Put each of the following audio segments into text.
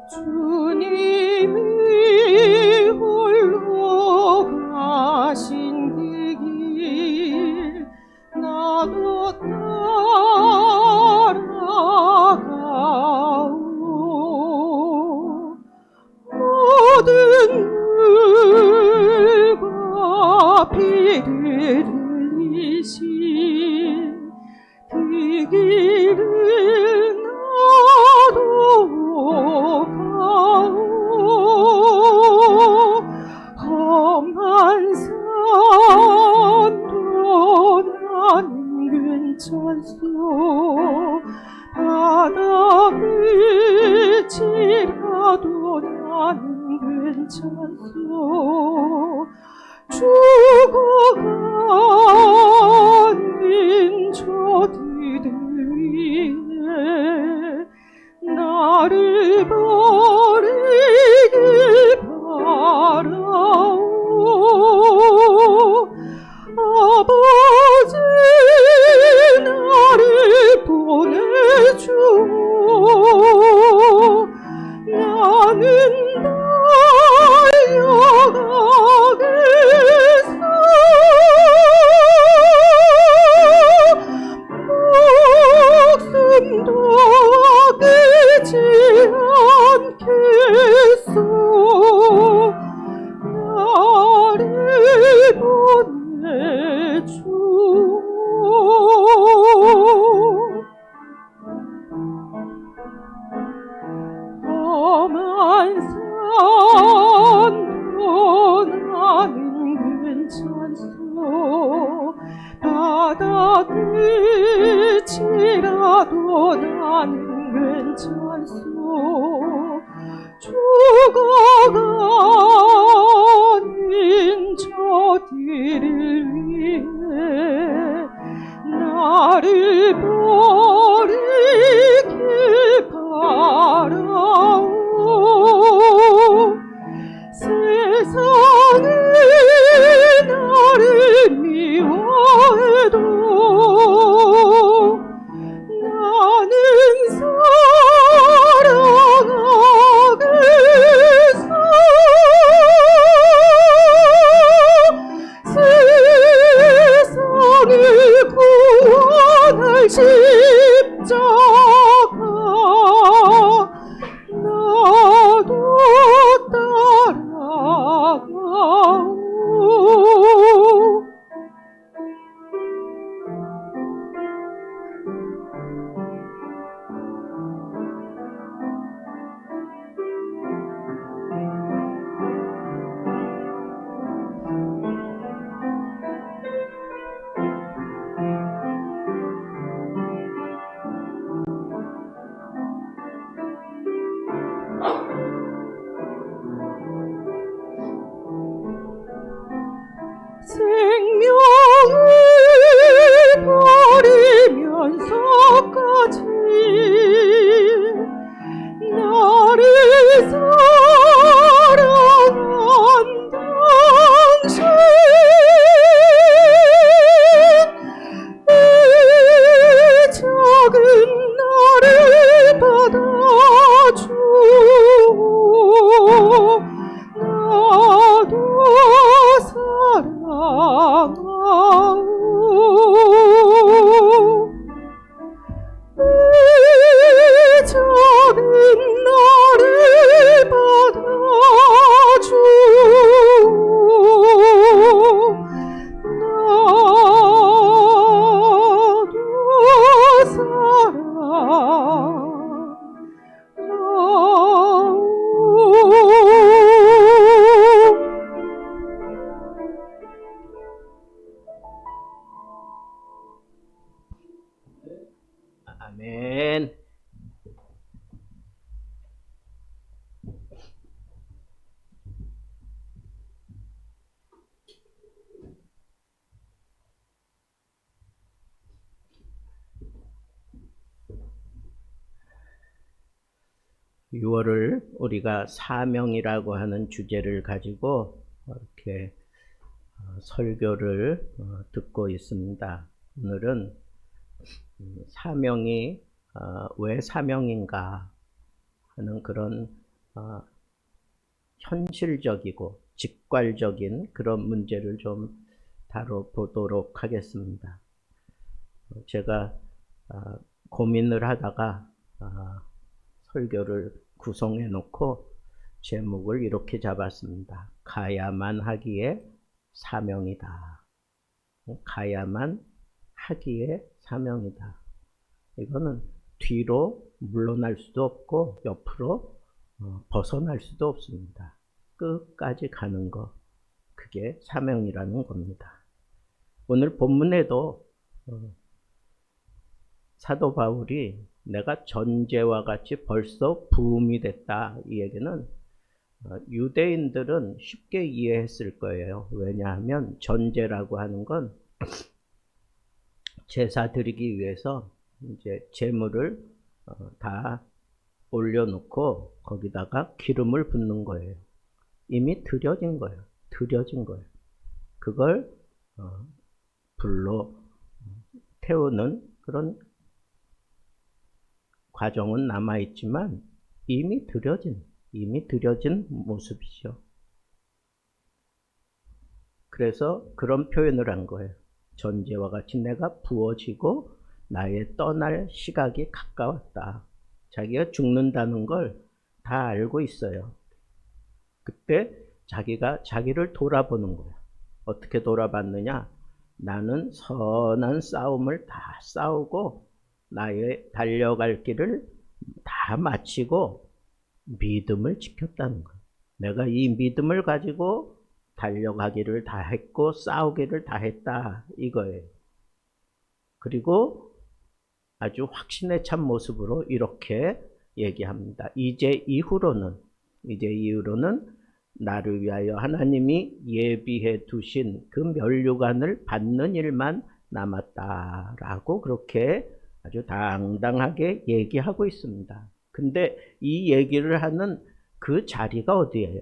주님이 홀로 가신 그 길 나도 따라가오. 모든 물과 피를 흘리신 그 길을 나도 가오. 험한 산도 나는 괜찮소. 바다 끝이라도 나는 괜찮소. 죽어가는 저들을 위해 나를 버리길 바라오. 아버지 나를 보내주오. 나는 달려가겠소. 목숨도 아끼지 않겠소. 나를 보내주오. 험한 산도 나는 괜찮소. 바다 끝이라도 나는 괜찮소. 죽어가는 저들을 위해 나를 버리길 바라오. 세상이 나를 미워해도 나는 사랑하겠소. 세상을 구원할 십자가 나도 따라가오. 생명을 버리면서까지 나를 사랑한 당신 이 작은 나를 받아주오. 나도 사랑하오. 이 작은 나를 받아주오. 나도 사랑하오. 아멘. (6월을) 우리가 사명이라고 하는 주제를 가지고 이렇게 설교를 듣고 있습니다. 오늘은 사명이 왜 사명인가 하는 그런 현실적이고 직관적인 그런 문제를 좀 다뤄보도록 하겠습니다. 제가 고민을 하다가 설교를 구성해 놓고 제목을 이렇게 잡았습니다. 가야만 하기에 사명이다. 가야만 하기에 사명이다. 이거는 뒤로 물러날 수도 없고 옆으로 벗어날 수도 없습니다. 끝까지 가는 거, 그게 사명이라는 겁니다. 오늘 본문에도 사도 바울이 내가 전제와 같이 벌써 부음이 됐다, 이 얘기는 유대인들은 쉽게 이해했을 거예요. 왜냐하면 전제라고 하는 건 제사 드리기 위해서 이제 제물을 다 올려놓고 거기다가 기름을 붓는 거예요. 이미 드려진 거예요. 그걸 불로 태우는 그런 과정은 남아있지만 이미 드려진 모습이죠. 그래서 그런 표현을 한 거예요. 전제와 같이 내가 부어지고 나의 떠날 시각이 가까웠다. 자기가 죽는다는 걸 다 알고 있어요. 그때 자기가 자기를 돌아보는 거야. 어떻게 돌아봤느냐? 나는 선한 싸움을 다 싸우고 나의 달려갈 길을 다 마치고 믿음을 지켰다는 거야. 내가 이 믿음을 가지고 달려가기를 다 했고 싸우기를 다 했다, 이거예요. 그리고 아주 확신에 찬 모습으로 이렇게 얘기합니다. 이제 이후로는 나를 위하여 하나님이 예비해 두신 그 면류관을 받는 일만 남았다라고 그렇게 아주 당당하게 얘기하고 있습니다. 근데 이 얘기를 하는 그 자리가 어디예요?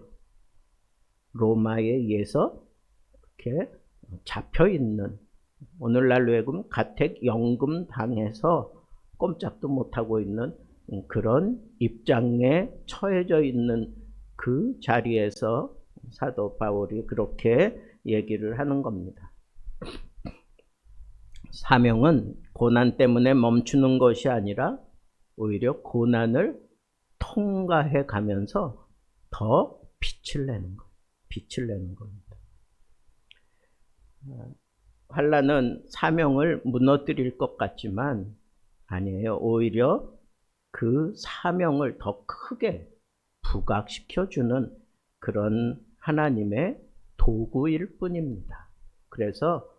로마에 의해서 이렇게 잡혀 있는, 오늘날로 하여금 가택연금 당해서 꼼짝도 못하고 있는 그런 입장에 처해져 있는 그 자리에서 사도 바울이 그렇게 얘기를 하는 겁니다. 사명은 고난 때문에 멈추는 것이 아니라 오히려 고난을 통과해 가면서 더 빛을 내는 겁니다. 환난은 사명을 무너뜨릴 것 같지만 아니에요. 오히려 그 사명을 더 크게 부각시켜주는 그런 하나님의 도구일 뿐입니다. 그래서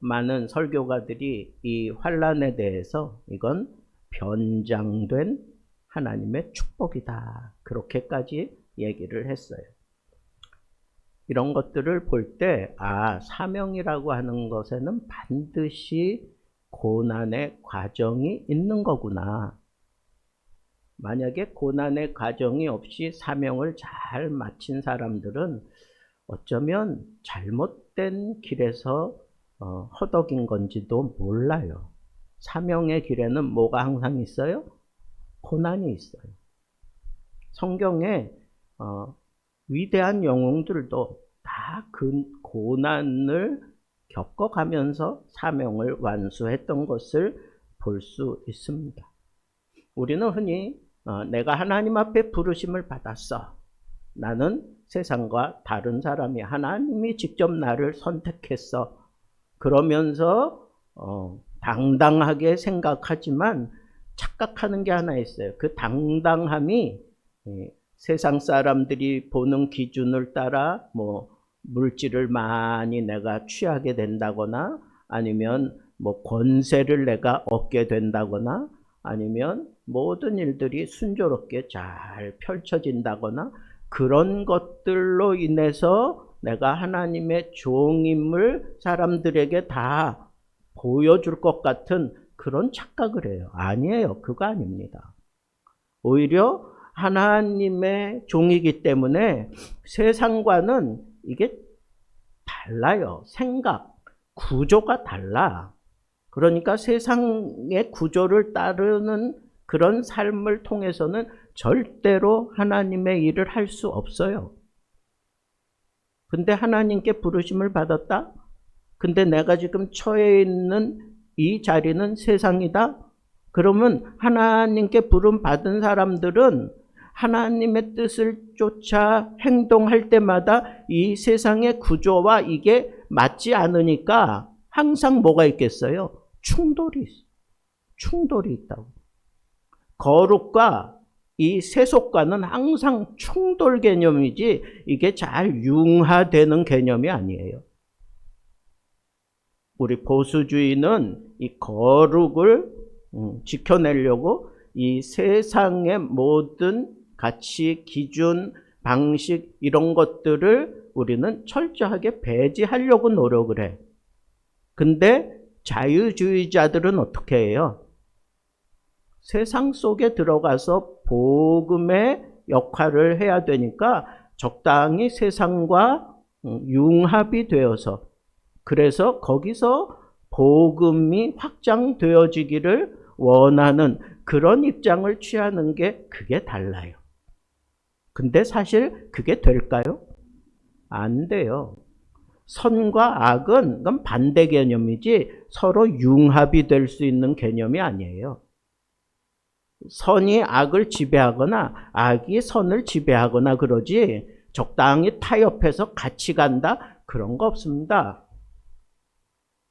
많은 설교가들이 이 환난에 대해서 이건 변장된 하나님의 축복이다, 그렇게까지 얘기를 했어요. 이런 것들을 볼 때 사명이라고 하는 것에는 반드시 고난의 과정이 있는 거구나. 만약에 고난의 과정이 없이 사명을 잘 마친 사람들은 어쩌면 잘못된 길에서 허덕인 건지도 몰라요. 사명의 길에는 뭐가 항상 있어요? 고난이 있어요. 성경에 위대한 영웅들도 다 그 고난을 겪어가면서 사명을 완수했던 것을 볼 수 있습니다. 우리는 흔히 내가 하나님 앞에 부르심을 받았어. 나는 세상과 다른 사람이 하나님이 직접 나를 선택했어. 그러면서 당당하게 생각하지만 착각하는 게 하나 있어요. 그 당당함이 세상 사람들이 보는 기준을 따라 물질을 많이 내가 취하게 된다거나 아니면 권세를 내가 얻게 된다거나 아니면 모든 일들이 순조롭게 잘 펼쳐진다거나 그런 것들로 인해서 내가 하나님의 종임을 사람들에게 다 보여줄 것 같은 그런 착각을 해요. 아니에요. 그거 아닙니다. 오히려 하나님의 종이기 때문에 세상과는 이게 달라요. 생각, 구조가 달라. 그러니까 세상의 구조를 따르는 그런 삶을 통해서는 절대로 하나님의 일을 할 수 없어요. 근데 하나님께 부르심을 받았다? 근데 내가 지금 처해 있는 이 자리는 세상이다? 그러면 하나님께 부름 받은 사람들은 하나님의 뜻을 쫓아 행동할 때마다 이 세상의 구조와 이게 맞지 않으니까 항상 뭐가 있겠어요? 충돌이 있다고. 거룩과 이 세속과는 항상 충돌 개념이지 이게 잘 융화되는 개념이 아니에요. 우리 보수주의는 이 거룩을 지켜내려고 이 세상의 모든 가치, 기준, 방식 이런 것들을 우리는 철저하게 배제하려고 노력을 해. 근데 자유주의자들은 어떻게 해요? 세상 속에 들어가서 복음의 역할을 해야 되니까 적당히 세상과 융합이 되어서 그래서 거기서 복음이 확장되어지기를 원하는 그런 입장을 취하는 게 그게 달라요. 근데 사실 그게 될까요? 안 돼요. 선과 악은 그건 반대 개념이지 서로 융합이 될 수 있는 개념이 아니에요. 선이 악을 지배하거나 악이 선을 지배하거나 그러지 적당히 타협해서 같이 간다? 그런 거 없습니다.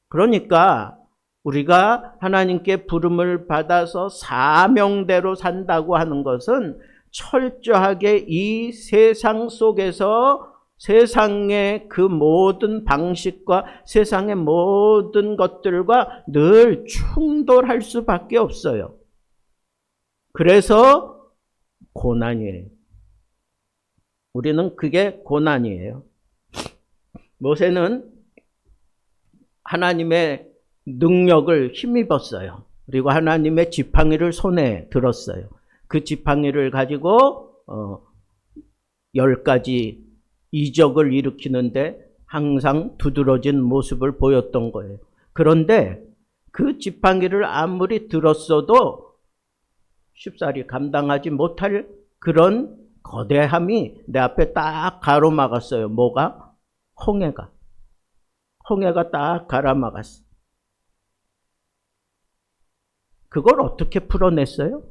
그러니까 우리가 하나님께 부름을 받아서 사명대로 산다고 하는 것은 철저하게 이 세상 속에서 세상의 그 모든 방식과 세상의 모든 것들과 늘 충돌할 수밖에 없어요. 그래서 고난이에요. 우리는 그게 고난이에요. 모세는 하나님의 능력을 힘입었어요. 그리고 하나님의 지팡이를 손에 들었어요. 그 지팡이를 가지고 10가지 이적을 일으키는데 항상 두드러진 모습을 보였던 거예요. 그런데 그 지팡이를 아무리 들었어도 쉽사리 감당하지 못할 그런 거대함이 내 앞에 딱 가로막았어요. 뭐가? 홍해가 딱 가로막았어. 그걸 어떻게 풀어냈어요?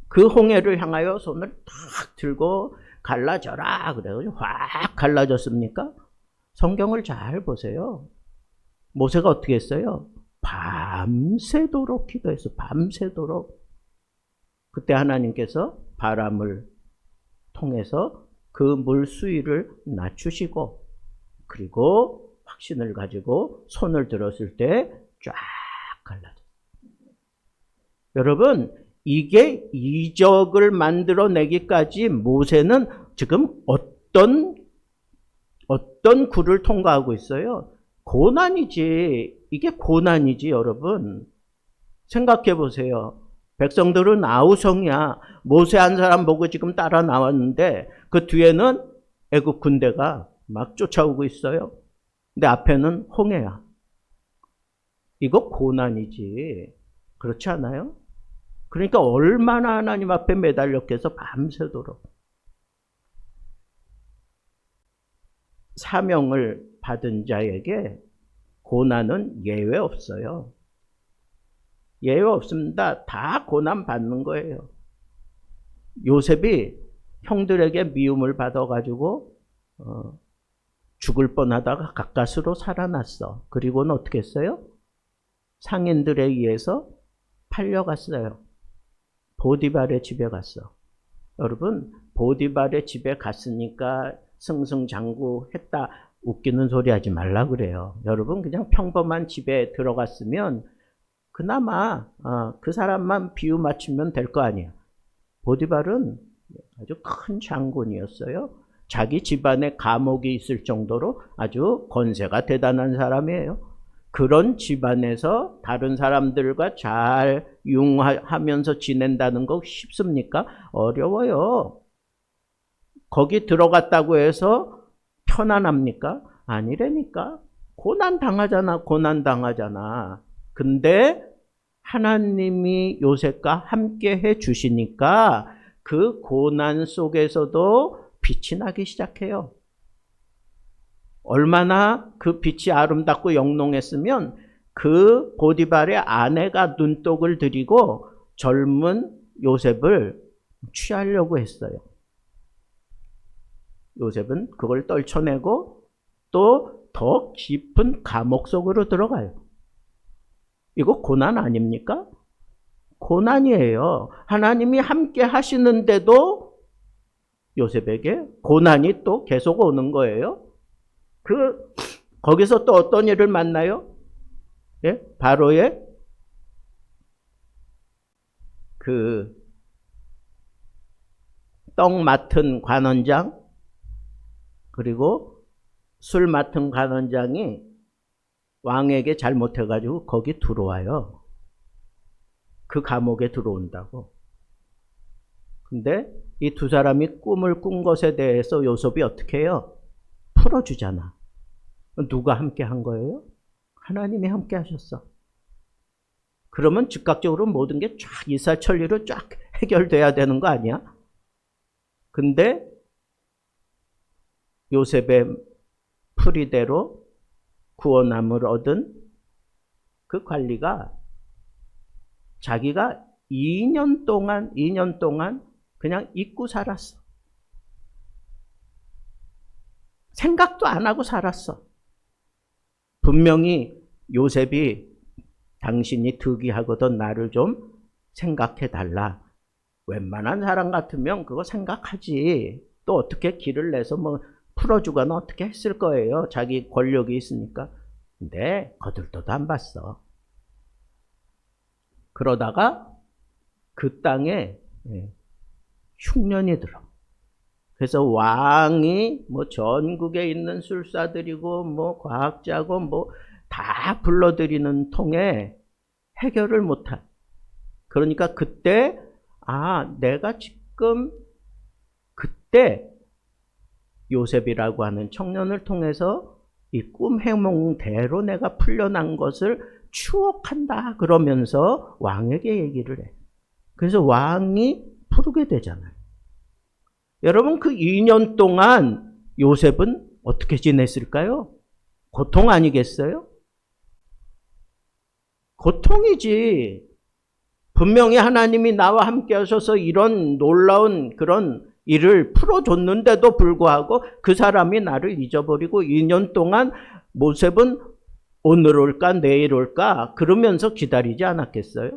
그 홍해를 향하여 손을 탁 들고 갈라져라 그래가지고 확 갈라졌습니까? 성경을 잘 보세요. 모세가 어떻게 했어요? 밤새도록 기도했어. 밤새도록. 그때 하나님께서 바람을 통해서 그 물 수위를 낮추시고 그리고 확신을 가지고 손을 들었을 때 쫙 갈라졌어요. 여러분, 이게 이적을 만들어내기까지 모세는 지금 어떤 굴을 통과하고 있어요? 고난이지. 이게 고난이지, 여러분. 생각해 보세요. 백성들은 아우성이야. 모세 한 사람 보고 지금 따라 나왔는데 그 뒤에는 애국 군대가 막 쫓아오고 있어요. 근데 앞에는 홍해야. 이거 고난이지. 그렇지 않아요? 그러니까 얼마나 하나님 앞에 매달렸겠어 밤새도록. 사명을 받은 자에게 고난은 예외 없어요. 예외 없습니다. 다 고난 받는 거예요. 요셉이 형들에게 미움을 받아가지고 죽을 뻔하다가 가까스로 살아났어. 그리고는 어떻게 했어요? 상인들에 의해서 팔려갔어요. 보디발의 집에 갔어. 여러분, 보디발의 집에 갔으니까 승승장구했다. 웃기는 소리 하지 말라 그래요. 여러분, 그냥 평범한 집에 들어갔으면 그나마 그 사람만 비유 맞추면 될 거 아니야. 보디발은 아주 큰 장군이었어요. 자기 집안에 감옥이 있을 정도로 아주 권세가 대단한 사람이에요. 그런 집안에서 다른 사람들과 잘 융화하면서 지낸다는 거 쉽습니까? 어려워요. 거기 들어갔다고 해서 편안합니까? 아니라니까. 고난 당하잖아. 근데 하나님이 요셉과 함께 해 주시니까 그 고난 속에서도 빛이 나기 시작해요. 얼마나 그 빛이 아름답고 영롱했으면 그 보디발의 아내가 눈독을 들이고 젊은 요셉을 취하려고 했어요. 요셉은 그걸 떨쳐내고 또 더 깊은 감옥 속으로 들어가요. 이거 고난 아닙니까? 고난이에요. 하나님이 함께 하시는데도 요셉에게 고난이 또 계속 오는 거예요. 거기서 또 어떤 일을 만나요? 예? 바로의 떡 맡은 관원장, 그리고 술 맡은 관원장이 왕에게 잘못해가지고 거기 들어와요. 그 감옥에 들어온다고. 근데 이 두 사람이 꿈을 꾼 것에 대해서 요셉이 어떻게 해요? 풀어주잖아. 누가 함께 한 거예요? 하나님이 함께 하셨어. 그러면 즉각적으로 모든 게 쫙 일사천리로 쫙 해결돼야 되는 거 아니야? 근데 요셉의 풀이대로 구원함을 얻은 그 관리가 자기가 2년 동안 그냥 잊고 살았어. 생각도 안 하고 살았어. 분명히 요셉이 당신이 득이하거든 나를 좀 생각해 달라. 웬만한 사람 같으면 그거 생각하지. 또 어떻게 길을 내서 뭐 풀어주거나 어떻게 했을 거예요. 자기 권력이 있으니까. 근데 거들떠도 안 봤어. 그러다가 그 땅에 흉년이 들어. 그래서 왕이 뭐 전국에 있는 술사들이고 뭐 과학자고 뭐 다 불러들이는 통에 해결을 못한. 그러니까 그때 내가 지금 그때 요셉이라고 하는 청년을 통해서 이 꿈 해몽대로 내가 풀려난 것을 추억한다 그러면서 왕에게 얘기를 해. 그래서 왕이 부르게 되잖아요. 여러분 그 2년 동안 요셉은 어떻게 지냈을까요? 고통 아니겠어요? 고통이지. 분명히 하나님이 나와 함께 하셔서 이런 놀라운 그런 일을 풀어줬는데도 불구하고 그 사람이 나를 잊어버리고 2년 동안 요셉은 오늘 올까 내일 올까 그러면서 기다리지 않았겠어요?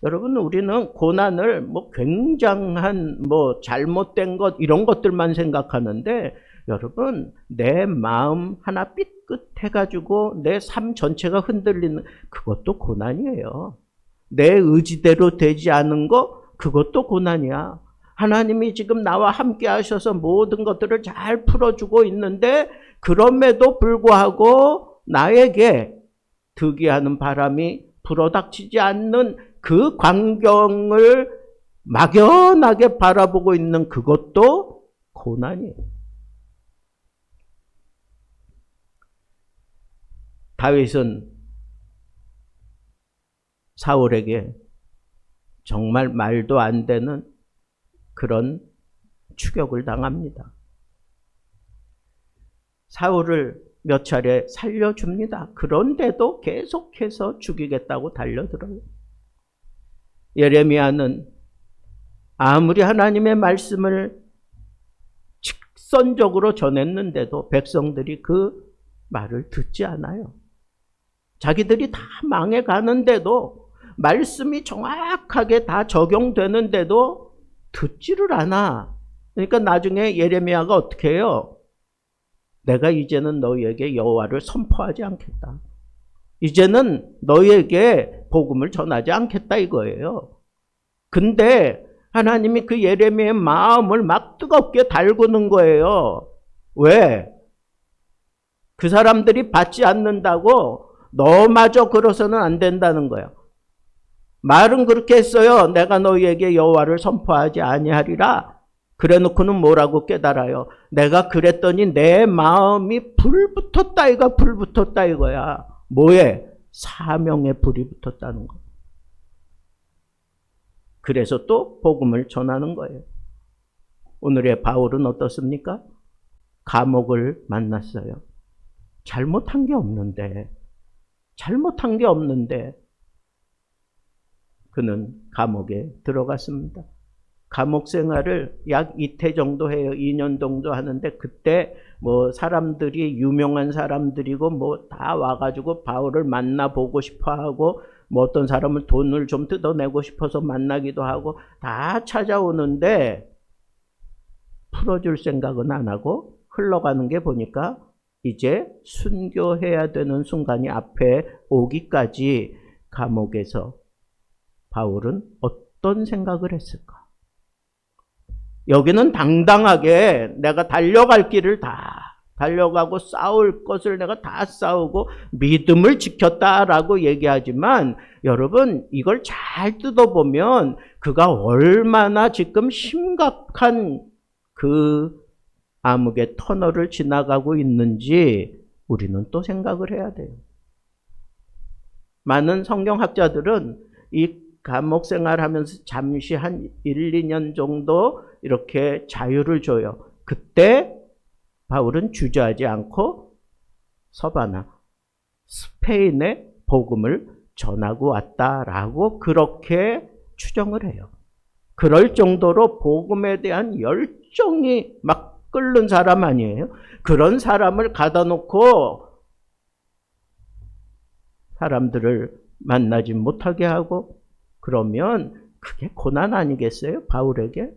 여러분 우리는 고난을 뭐 굉장한 뭐 잘못된 것 이런 것들만 생각하는데 여러분 내 마음 하나 삐끗해가지고 내 삶 전체가 흔들리는 그것도 고난이에요. 내 의지대로 되지 않은 거 그것도 고난이야. 하나님이 지금 나와 함께 하셔서 모든 것들을 잘 풀어주고 있는데 그럼에도 불구하고 나에게 득이하는 바람이 불어닥치지 않는 그 광경을 막연하게 바라보고 있는 그것도 고난이에요. 다윗은 사울에게 정말 말도 안 되는 그런 추격을 당합니다. 사울을 몇 차례 살려줍니다. 그런데도 계속해서 죽이겠다고 달려들어요. 예레미야는 아무리 하나님의 말씀을 직선적으로 전했는데도 백성들이 그 말을 듣지 않아요. 자기들이 다 망해가는데도 말씀이 정확하게 다 적용되는데도 듣지를 않아. 그러니까 나중에 예레미야가 어떻게 해요? 내가 이제는 너희에게 여호와를 선포하지 않겠다. 이제는 너희에게 복음을 전하지 않겠다 이거예요. 근데 하나님이 그 예레미야의 마음을 막 뜨겁게 달구는 거예요. 왜? 그 사람들이 받지 않는다고 너마저 그러서는 안 된다는 거예요. 말은 그렇게 했어요. 내가 너희에게 여호와를 선포하지 아니하리라. 그래놓고는 뭐라고 깨달아요? 내가 그랬더니 내 마음이 불붙었다 이거 불붙었다 이거야. 뭐에? 사명에 불이 붙었다는 거. 그래서 또 복음을 전하는 거예요. 오늘의 바울은 어떻습니까? 감옥을 만났어요. 잘못한 게 없는데 그는 감옥에 들어갔습니다. 감옥 생활을 약 이태 정도 해요. 2년 정도 하는데 그때 뭐 사람들이 유명한 사람들이고 뭐 다 와가지고 바울을 만나보고 싶어하고 뭐 어떤 사람은 돈을 좀 뜯어내고 싶어서 만나기도 하고 다 찾아오는데 풀어줄 생각은 안 하고 흘러가는 게 보니까 이제 순교해야 되는 순간이 앞에 오기까지 감옥에서 바울은 어떤 생각을 했을까? 여기는 당당하게 내가 달려갈 길을 다 달려가고 싸울 것을 내가 다 싸우고 믿음을 지켰다라고 얘기하지만 여러분 이걸 잘 뜯어보면 그가 얼마나 지금 심각한 그 암흑의 터널을 지나가고 있는지 우리는 또 생각을 해야 돼요. 많은 성경학자들은 이 감옥 생활하면서 잠시 한 1, 2년 정도 이렇게 자유를 줘요. 그때 바울은 주저하지 않고 서바나, 스페인에 복음을 전하고 왔다라고 그렇게 추정을 해요. 그럴 정도로 복음에 대한 열정이 막 끓는 사람 아니에요? 그런 사람을 가다 놓고 사람들을 만나지 못하게 하고 그러면 그게 고난 아니겠어요? 바울에게?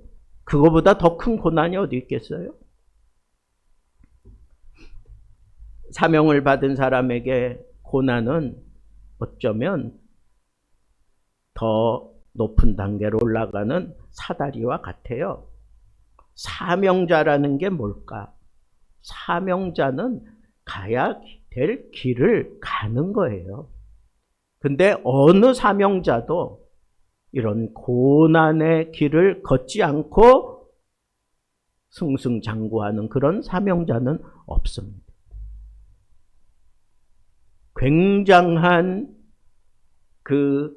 그거보다 더 큰 고난이 어디 있겠어요? 사명을 받은 사람에게 고난은 어쩌면 더 높은 단계로 올라가는 사다리와 같아요. 사명자라는 게 뭘까? 사명자는 가야 될 길을 가는 거예요. 근데 어느 사명자도 이런 고난의 길을 걷지 않고 승승장구하는 그런 사명자는 없습니다. 굉장한 그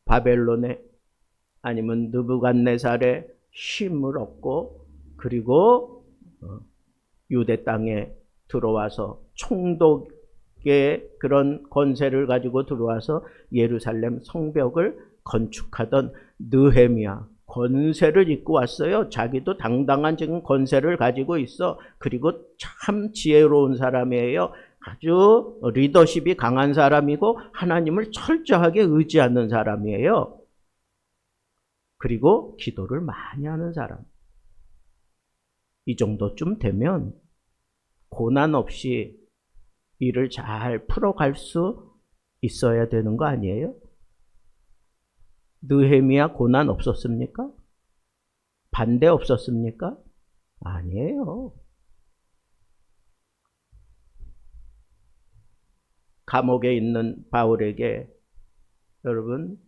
바벨론의 아니면 느부갓네살의 쉼을 얻고 그리고 유대 땅에 들어와서 총독의 그런 권세를 가지고 들어와서 예루살렘 성벽을 건축하던 느헤미야 권세를 입고 왔어요. 자기도 당당한 지금 권세를 가지고 있어. 그리고 참 지혜로운 사람이에요. 아주 리더십이 강한 사람이고 하나님을 철저하게 의지하는 사람이에요. 그리고 기도를 많이 하는 사람. 이 정도쯤 되면 고난 없이 일을 잘 풀어갈 수 있어야 되는 거 아니에요? 느헤미야 고난 없었습니까? 반대 없었습니까? 아니에요. 감옥에 있는 바울에게 여러분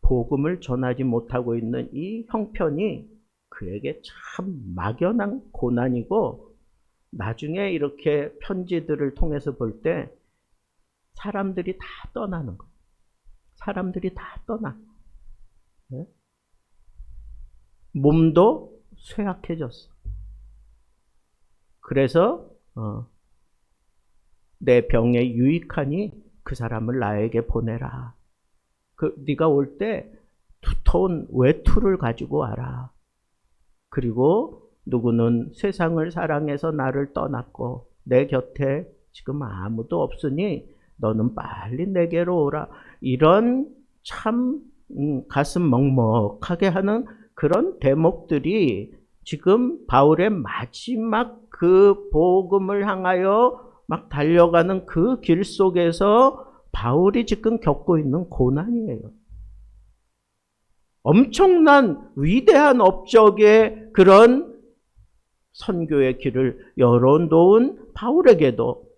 복음을 전하지 못하고 있는 이 형편이 그에게 참 막연한 고난이고 나중에 이렇게 편지들을 통해서 볼 때 사람들이 다 떠나는 거예요. 사람들이 다 떠나. 네? 몸도 쇠약해졌어. 그래서 내 병에 유익하니 그 사람을 나에게 보내라. 네가 올 때 두터운 외투를 가지고 와라. 그리고 누구는 세상을 사랑해서 나를 떠났고 내 곁에 지금 아무도 없으니 너는 빨리 내게로 오라. 이런 참 가슴 먹먹하게 하는 그런 대목들이 지금 바울의 마지막 그 복음을 향하여 막 달려가는 그 길 속에서 바울이 지금 겪고 있는 고난이에요. 엄청난 위대한 업적의 그런 선교의 길을 열어놓은 바울에게도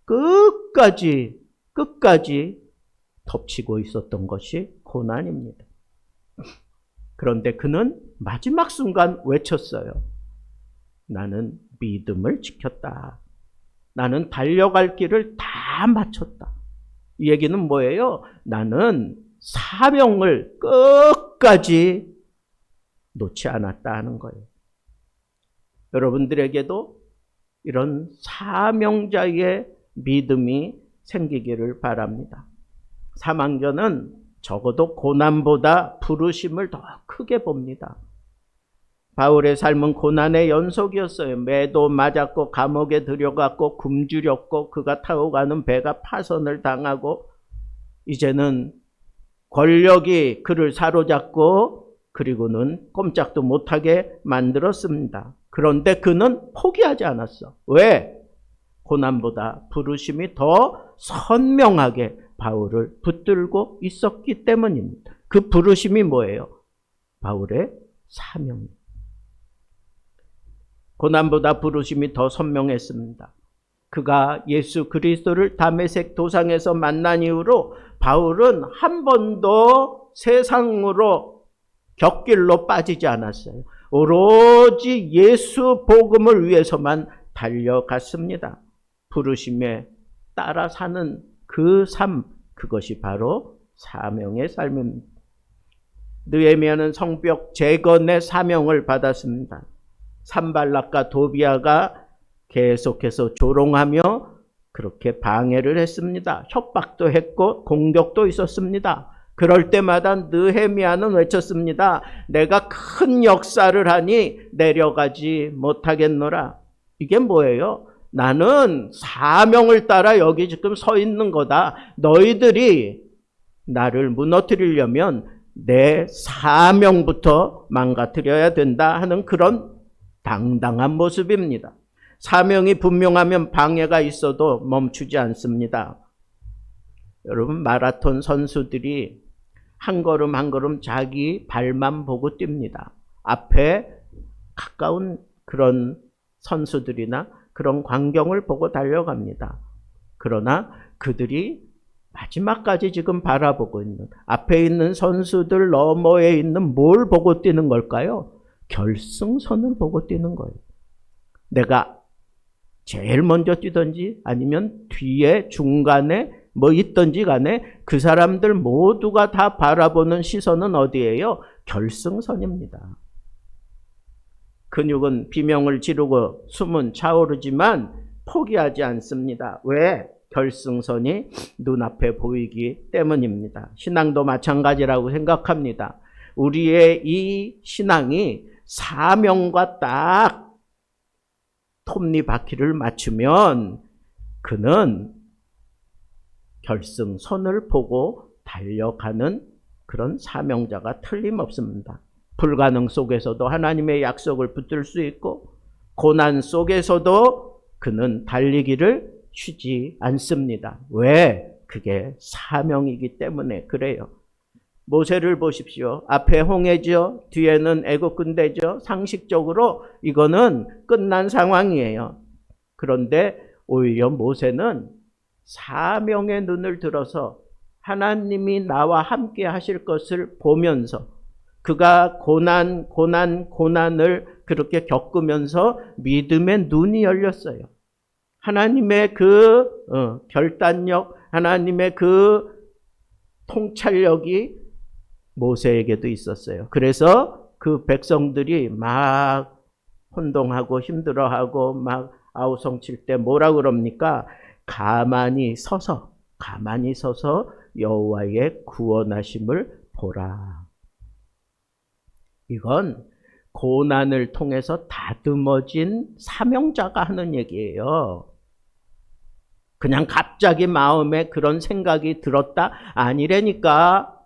끝까지 덮치고 있었던 것이 고난입니다. 그런데 그는 마지막 순간 외쳤어요. 나는 믿음을 지켰다. 나는 달려갈 길을 다 마쳤다. 이 얘기는 뭐예요? 나는 사명을 끝까지 놓지 않았다 하는 거예요. 여러분들에게도 이런 사명자의 믿음이 생기기를 바랍니다. 사망자는 적어도 고난보다 부르심을 더 크게 봅니다. 바울의 삶은 고난의 연속이었어요. 매도 맞았고 감옥에 들여갔고 굶주렸고 그가 타고 가는 배가 파선을 당하고 이제는 권력이 그를 사로잡고 그리고는 꼼짝도 못하게 만들었습니다. 그런데 그는 포기하지 않았어. 왜? 고난보다 부르심이 더 선명하게 바울을 붙들고 있었기 때문입니다. 그 부르심이 뭐예요? 바울의 사명입니다. 고난보다 부르심이 더 선명했습니다. 그가 예수 그리스도를 다메섹 도상에서 만난 이후로 바울은 한 번도 세상으로 곁길로 빠지지 않았어요. 오로지 예수 복음을 위해서만 달려갔습니다. 부르심에 따라 사는 그 삶, 그것이 바로 사명의 삶입니다. 느헤미야는 성벽 재건의 사명을 받았습니다. 산발락과 도비아가 계속해서 조롱하며 그렇게 방해를 했습니다. 협박도 했고 공격도 있었습니다. 그럴 때마다 느헤미야는 외쳤습니다. 내가 큰 역사를 하니 내려가지 못하겠노라. 이게 뭐예요? 나는 사명을 따라 여기 지금 서 있는 거다. 너희들이 나를 무너뜨리려면 내 사명부터 망가뜨려야 된다 하는 그런 당당한 모습입니다. 사명이 분명하면 방해가 있어도 멈추지 않습니다. 여러분, 마라톤 선수들이 한 걸음 한 걸음 자기 발만 보고 뜁니다. 앞에 가까운 그런 선수들이나 그런 광경을 보고 달려갑니다. 그러나 그들이 마지막까지 지금 바라보고 있는, 앞에 있는 선수들 너머에 있는 뭘 보고 뛰는 걸까요? 결승선을 보고 뛰는 거예요. 내가 제일 먼저 뛰든지 아니면 뒤에 중간에 뭐 있든지 간에 그 사람들 모두가 다 바라보는 시선은 어디예요? 결승선입니다. 근육은 비명을 지르고 숨은 차오르지만 포기하지 않습니다. 왜? 결승선이 눈앞에 보이기 때문입니다. 신앙도 마찬가지라고 생각합니다. 우리의 이 신앙이 사명과 딱 톱니바퀴를 맞추면 그는 결승선을 보고 달려가는 그런 사명자가 틀림없습니다. 불가능 속에서도 하나님의 약속을 붙들 수 있고 고난 속에서도 그는 달리기를 쉬지 않습니다. 왜? 그게 사명이기 때문에 그래요. 모세를 보십시오. 앞에 홍해죠. 뒤에는 애국 군대죠. 상식적으로 이거는 끝난 상황이에요. 그런데 오히려 모세는 사명의 눈을 들어서 하나님이 나와 함께 하실 것을 보면서 그가 고난을 그렇게 겪으면서 믿음의 눈이 열렸어요. 하나님의 그 결단력, 하나님의 그 통찰력이 모세에게도 있었어요. 그래서 그 백성들이 막 혼동하고 힘들어하고 막 아우성칠 때 뭐라 그럽니까? 가만히 서서 여호와의 구원하심을 보라. 이건 고난을 통해서 다듬어진 사명자가 하는 얘기예요. 그냥 갑자기 마음에 그런 생각이 들었다? 아니라니까.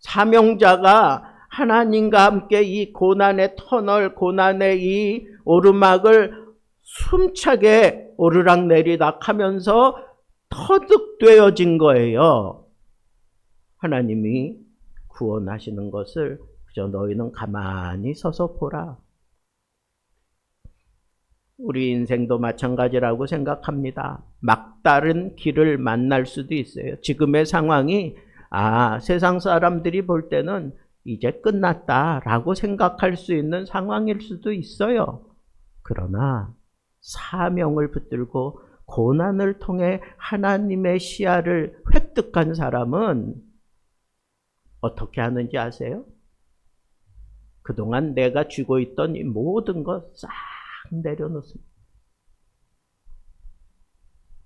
사명자가 하나님과 함께 이 고난의 터널, 고난의 이 오르막을 숨차게 오르락내리락 하면서 터득되어진 거예요. 하나님이 구원하시는 것을 그저 너희는 가만히 서서 보라. 우리 인생도 마찬가지라고 생각합니다. 막다른 길을 만날 수도 있어요. 지금의 상황이 세상 사람들이 볼 때는 이제 끝났다라고 생각할 수 있는 상황일 수도 있어요. 그러나 사명을 붙들고 고난을 통해 하나님의 시야를 획득한 사람은 어떻게 하는지 아세요? 그동안 내가 쥐고 있던 이 모든 것 싹 내려놓습니다.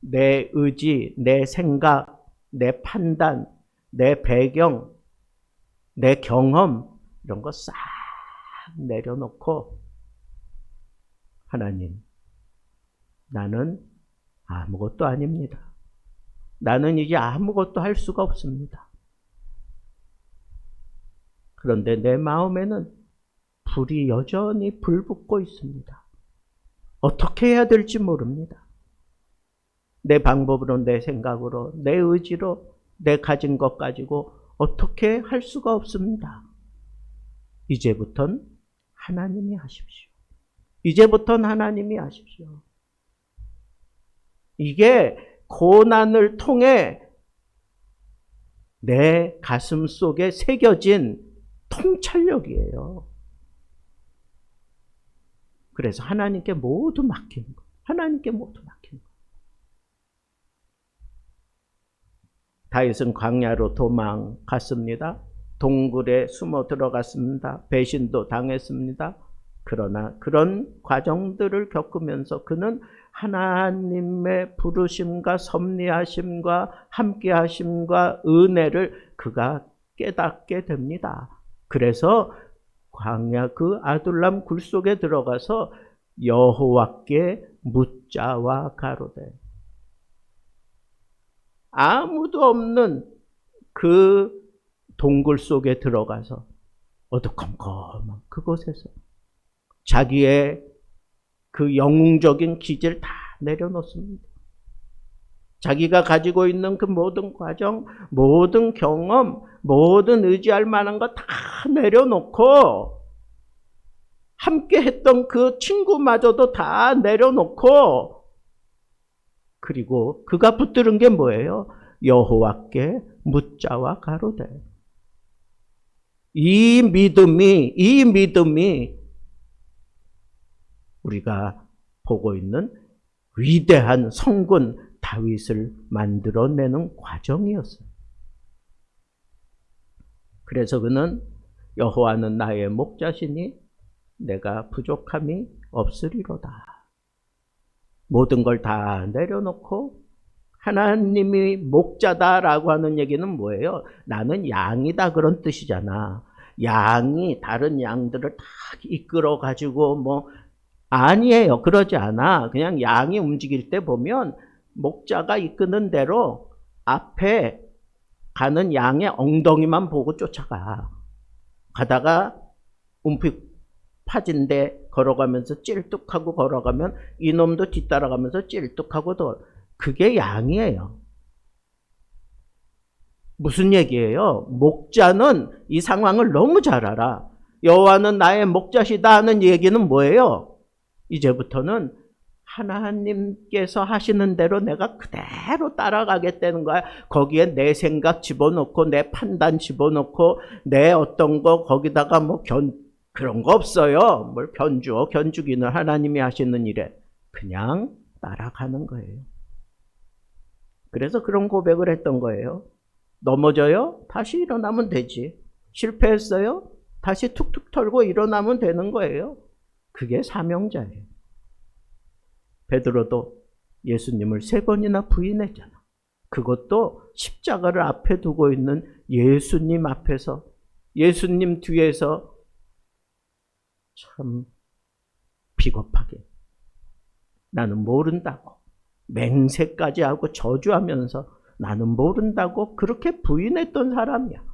내 의지, 내 생각, 내 판단, 내 배경, 내 경험 이런 거 싹 내려놓고 하나님, 나는 아무것도 아닙니다. 나는 이제 아무것도 할 수가 없습니다. 그런데 내 마음에는 불이 여전히 불붙고 있습니다. 어떻게 해야 될지 모릅니다. 내 방법으로, 내 생각으로, 내 의지로, 내 가진 것 가지고 어떻게 할 수가 없습니다. 이제부턴 하나님이 하십시오. 이제부턴 하나님이 하십시오. 이게 고난을 통해 내 가슴 속에 새겨진 통찰력이에요. 그래서 하나님께 모두 맡기는 거. 하나님께 모두 맡기는 거. 다윗은 광야로 도망갔습니다. 동굴에 숨어 들어갔습니다. 배신도 당했습니다. 그러나 그런 과정들을 겪으면서 그는 하나님의 부르심과 섭리하심과 함께하심과 은혜를 그가 깨닫게 됩니다. 그래서 광야 그 아둘람 굴 속에 들어가서 여호와께 묻자와 가로되, 아무도 없는 그 동굴 속에 들어가서 어두컴컴한 그곳에서 자기의 그 영웅적인 기질 다 내려놓습니다. 자기가 가지고 있는 그 모든 과정, 모든 경험, 모든 의지할 만한 거 다 내려놓고, 함께 했던 그 친구마저도 다 내려놓고, 그리고 그가 붙들은 게 뭐예요? 여호와께 묻자와 가로되. 이 믿음이 우리가 보고 있는 위대한 성군 다윗을 만들어내는 과정이었어요. 그래서 그는 여호와는 나의 목자시니 내가 부족함이 없으리로다. 모든 걸 다 내려놓고 하나님이 목자다라고 하는 얘기는 뭐예요? 나는 양이다 그런 뜻이잖아. 양이 다른 양들을 다 이끌어 가지고 아니에요. 그러지 않아. 그냥 양이 움직일 때 보면 목자가 이끄는 대로 앞에 가는 양의 엉덩이만 보고 쫓아가. 가다가 움푹 파진데 걸어가면서 찔뚝하고 걸어가면 이놈도 뒤따라가면서 찔뚝하고 그게 양이에요. 무슨 얘기예요? 목자는 이 상황을 너무 잘 알아. 여호와는 나의 목자시다 하는 얘기는 뭐예요? 이제부터는 하나님께서 하시는 대로 내가 그대로 따라가겠다는 거야. 거기에 내 생각 집어넣고 내 판단 집어넣고 내 어떤 거 거기다가 그런 거 없어요. 뭘 견주기는 하나님이 하시는 일에 그냥 따라가는 거예요. 그래서 그런 고백을 했던 거예요. 넘어져요? 다시 일어나면 되지. 실패했어요? 다시 툭툭 털고 일어나면 되는 거예요. 그게 사명자예요. 베드로도 예수님을 3번이나 부인했잖아. 그것도 십자가를 앞에 두고 있는 예수님 앞에서, 예수님 뒤에서 참 비겁하게 나는 모른다고 맹세까지 하고 저주하면서 나는 모른다고 그렇게 부인했던 사람이야.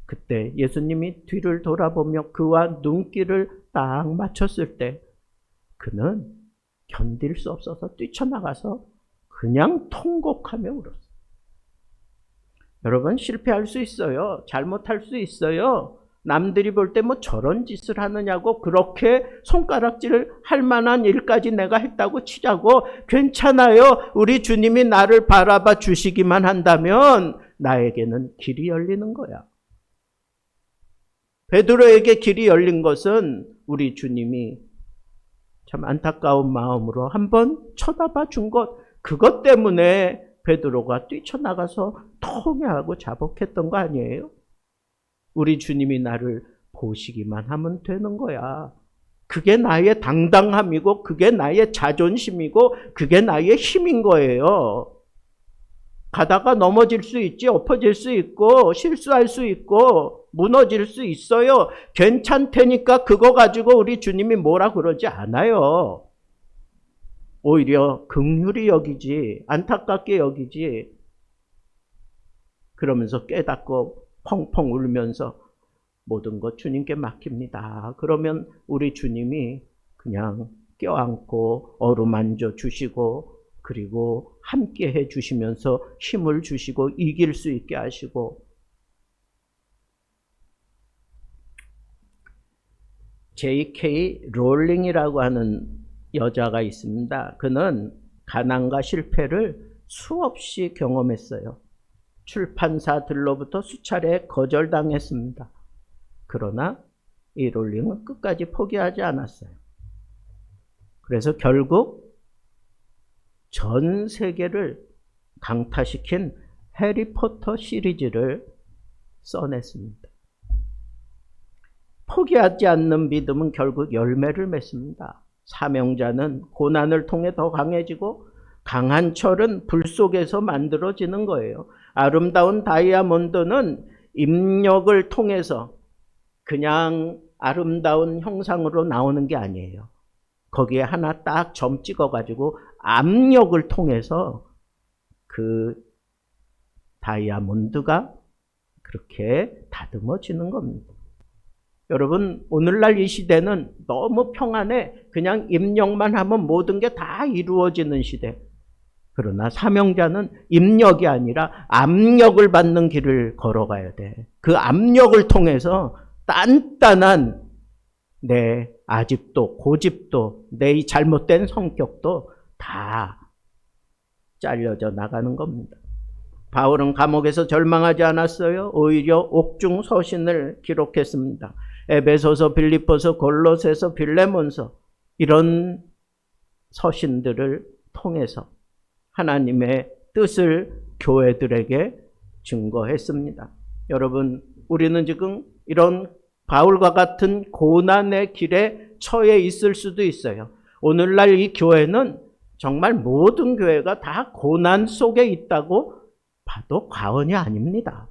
그때 예수님이 뒤를 돌아보며 그와 눈길을 딱 맞췄을 때 그는 견딜 수 없어서 뛰쳐나가서 그냥 통곡하며 울었어요. 여러분, 실패할 수 있어요. 잘못할 수 있어요. 남들이 볼 때 저런 짓을 하느냐고 그렇게 손가락질을 할 만한 일까지 내가 했다고 치자고 괜찮아요. 우리 주님이 나를 바라봐 주시기만 한다면 나에게는 길이 열리는 거야. 베드로에게 길이 열린 것은 우리 주님이 참 안타까운 마음으로 한번 쳐다봐 준 것, 그것 때문에 베드로가 뛰쳐나가서 통회하고 자복했던 거 아니에요? 우리 주님이 나를 보시기만 하면 되는 거야. 그게 나의 당당함이고 그게 나의 자존심이고 그게 나의 힘인 거예요. 가다가 넘어질 수 있지, 엎어질 수 있고 실수할 수 있고 무너질 수 있어요. 괜찮다니까 그거 가지고 우리 주님이 뭐라 그러지 않아요. 오히려 긍휼히 여기지, 안타깝게 여기지. 그러면서 깨닫고 펑펑 울면서 모든 것 주님께 맡깁니다. 그러면 우리 주님이 그냥 껴안고 어루만져 주시고 그리고 함께 해 주시면서 힘을 주시고 이길 수 있게 하시고. J.K. 롤링이라고 하는 여자가 있습니다. 그는 가난과 실패를 수없이 경험했어요. 출판사들로부터 수차례 거절당했습니다. 그러나 이 롤링은 끝까지 포기하지 않았어요. 그래서 결국 전 세계를 강타시킨 해리포터 시리즈를 써냈습니다. 포기하지 않는 믿음은 결국 열매를 맺습니다. 사명자는 고난을 통해 더 강해지고 강한 철은 불 속에서 만들어지는 거예요. 아름다운 다이아몬드는 입력을 통해서 그냥 아름다운 형상으로 나오는 게 아니에요. 거기에 하나 딱 점 찍어가지고 압력을 통해서 그 다이아몬드가 그렇게 다듬어지는 겁니다. 여러분, 오늘날 이 시대는 너무 평안해. 그냥 입력만 하면 모든 게 다 이루어지는 시대. 그러나 사명자는 입력이 아니라 압력을 받는 길을 걸어가야 돼. 그 압력을 통해서 단단한 내 아집도 고집도 내 이 잘못된 성격도 다 잘려져 나가는 겁니다. 바울은 감옥에서 절망하지 않았어요. 오히려 옥중 서신을 기록했습니다. 에베소서, 빌립보서, 골로새서, 빌레몬서 이런 서신들을 통해서 하나님의 뜻을 교회들에게 증거했습니다. 여러분, 우리는 지금 이런 바울과 같은 고난의 길에 처해 있을 수도 있어요. 오늘날 이 교회는 정말 모든 교회가 다 고난 속에 있다고 봐도 과언이 아닙니다.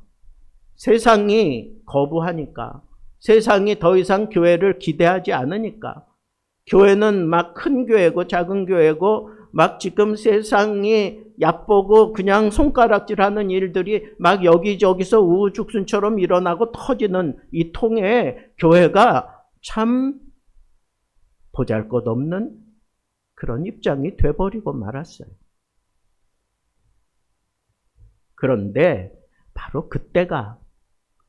세상이 거부하니까, 세상이 더 이상 교회를 기대하지 않으니까, 교회는 막 큰 교회고 작은 교회고 막 지금 세상이 얕보고 그냥 손가락질하는 일들이 막 여기저기서 우후죽순처럼 일어나고 터지는 이 통에 교회가 참 보잘것없는 그런 입장이 돼버리고 말았어요. 그런데 바로 그때가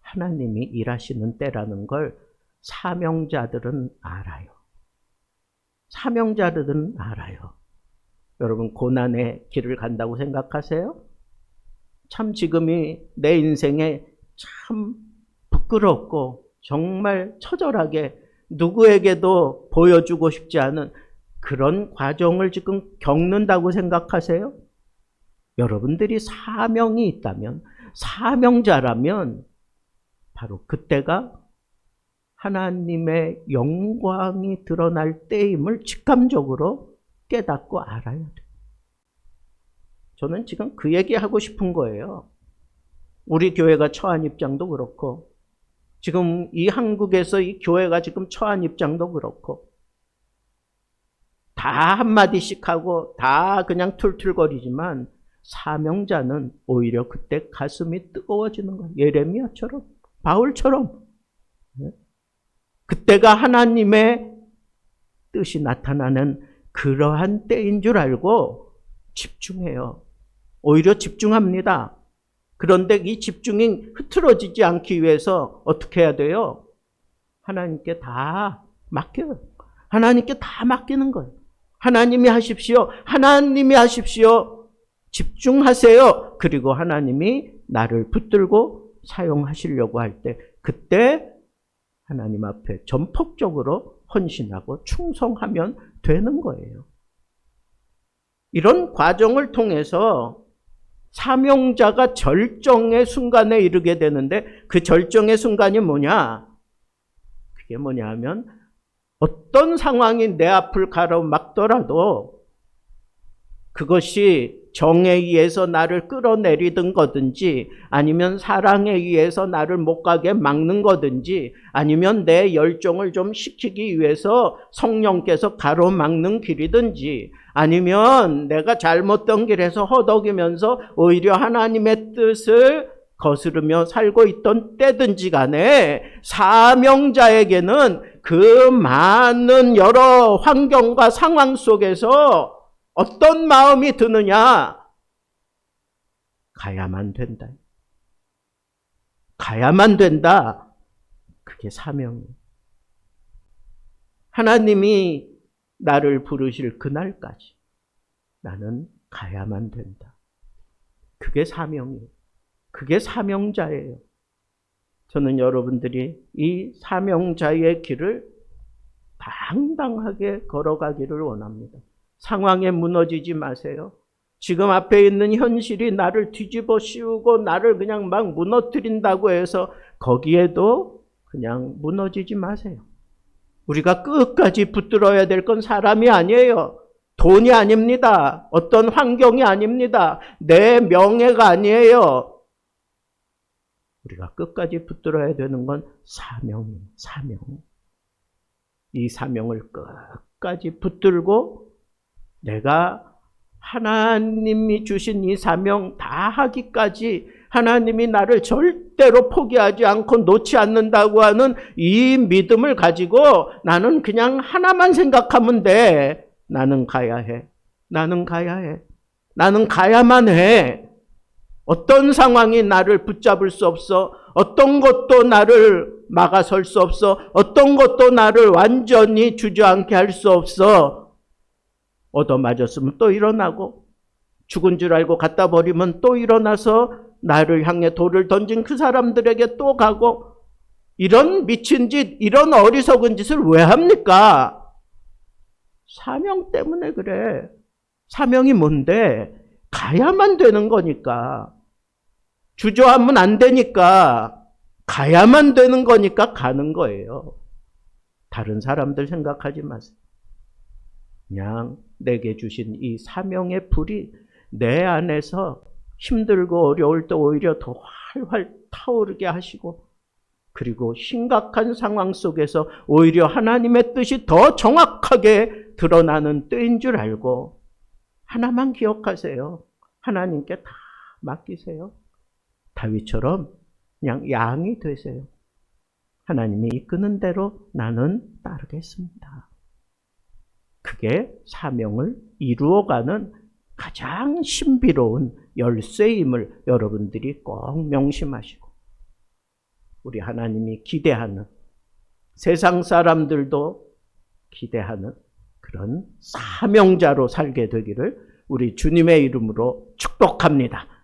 하나님이 일하시는 때라는 걸 사명자들은 알아요. 사명자들은 알아요. 여러분, 고난의 길을 간다고 생각하세요? 참 지금이 내 인생에 참 부끄럽고 정말 처절하게 누구에게도 보여주고 싶지 않은 그런 과정을 지금 겪는다고 생각하세요? 여러분들이 사명이 있다면, 사명자라면 바로 그때가 하나님의 영광이 드러날 때임을 직감적으로 깨닫고 알아야 돼요. 저는 지금 그 얘기하고 싶은 거예요. 우리 교회가 처한 입장도 그렇고 지금 이 한국에서 이 교회가 지금 처한 입장도 그렇고 다 한마디씩 하고 다 그냥 툴툴거리지만 사명자는 오히려 그때 가슴이 뜨거워지는 거예요. 예레미야처럼, 바울처럼. 그때가 하나님의 뜻이 나타나는 그러한 때인 줄 알고 집중해요. 오히려 집중합니다. 그런데 이 집중이 흐트러지지 않기 위해서 어떻게 해야 돼요? 하나님께 다 맡겨요. 하나님께 다 맡기는 거예요. 하나님이 하십시오. 하나님이 하십시오. 집중하세요. 그리고 하나님이 나를 붙들고 사용하시려고 할 때 그때 하나님 앞에 전폭적으로 헌신하고 충성하면 되는 거예요. 이런 과정을 통해서 사명자가 절정의 순간에 이르게 되는데 그 절정의 순간이 뭐냐? 그게 뭐냐 하면 어떤 상황이 내 앞을 가로막더라도 그것이 정에 의해서 나를 끌어내리든 거든지 아니면 사랑에 의해서 나를 못 가게 막는 거든지 아니면 내 열정을 좀 식히기 위해서 성령께서 가로막는 길이든지 아니면 내가 잘못된 길에서 허덕이면서 오히려 하나님의 뜻을 거스르며 살고 있던 때든지 간에 사명자에게는 그 많은 여러 환경과 상황 속에서 어떤 마음이 드느냐? 가야만 된다. 가야만 된다. 그게 사명이에요. 하나님이 나를 부르실 그날까지 나는 가야만 된다. 그게 사명이에요. 그게 사명자예요. 저는 여러분들이 이 사명자의 길을 당당하게 걸어가기를 원합니다. 상황에 무너지지 마세요. 지금 앞에 있는 현실이 나를 뒤집어 씌우고 나를 그냥 막 무너뜨린다고 해서 거기에도 그냥 무너지지 마세요. 우리가 끝까지 붙들어야 될 건 사람이 아니에요. 돈이 아닙니다. 어떤 환경이 아닙니다. 내 명예가 아니에요. 우리가 끝까지 붙들어야 되는 건 사명이에요. 사명. 이 사명을 끝까지 붙들고 내가 하나님이 주신 이 사명 다 하기까지 하나님이 나를 절대로 포기하지 않고 놓지 않는다고 하는 이 믿음을 가지고 나는 그냥 하나만 생각하면 돼. 나는 가야 해. 나는 가야 해. 나는 가야만 해. 어떤 상황이 나를 붙잡을 수 없어. 어떤 것도 나를 막아설 수 없어. 어떤 것도 나를 완전히 주저앉게 할 수 없어. 얻어맞았으면 또 일어나고 죽은 줄 알고 갖다 버리면 또 일어나서 나를 향해 돌을 던진 그 사람들에게 또 가고 이런 미친 짓, 이런 어리석은 짓을 왜 합니까? 사명 때문에 그래. 사명이 뭔데? 가야만 되는 거니까. 주저하면 안 되니까. 가야만 되는 거니까 가는 거예요. 다른 사람들 생각하지 마세요. 그냥 내게 주신 이 사명의 불이 내 안에서 힘들고 어려울 때 오히려 더 활활 타오르게 하시고 그리고 심각한 상황 속에서 오히려 하나님의 뜻이 더 정확하게 드러나는 때인 줄 알고 하나만 기억하세요. 하나님께 다 맡기세요. 다윗처럼 그냥 양이 되세요. 하나님이 이끄는 대로 나는 따르겠습니다. 그게 사명을 이루어가는 가장 신비로운 열쇠임을 여러분들이 꼭 명심하시고 우리 하나님이 기대하는 세상 사람들도 기대하는 그런 사명자로 살게 되기를 우리 주님의 이름으로 축복합니다.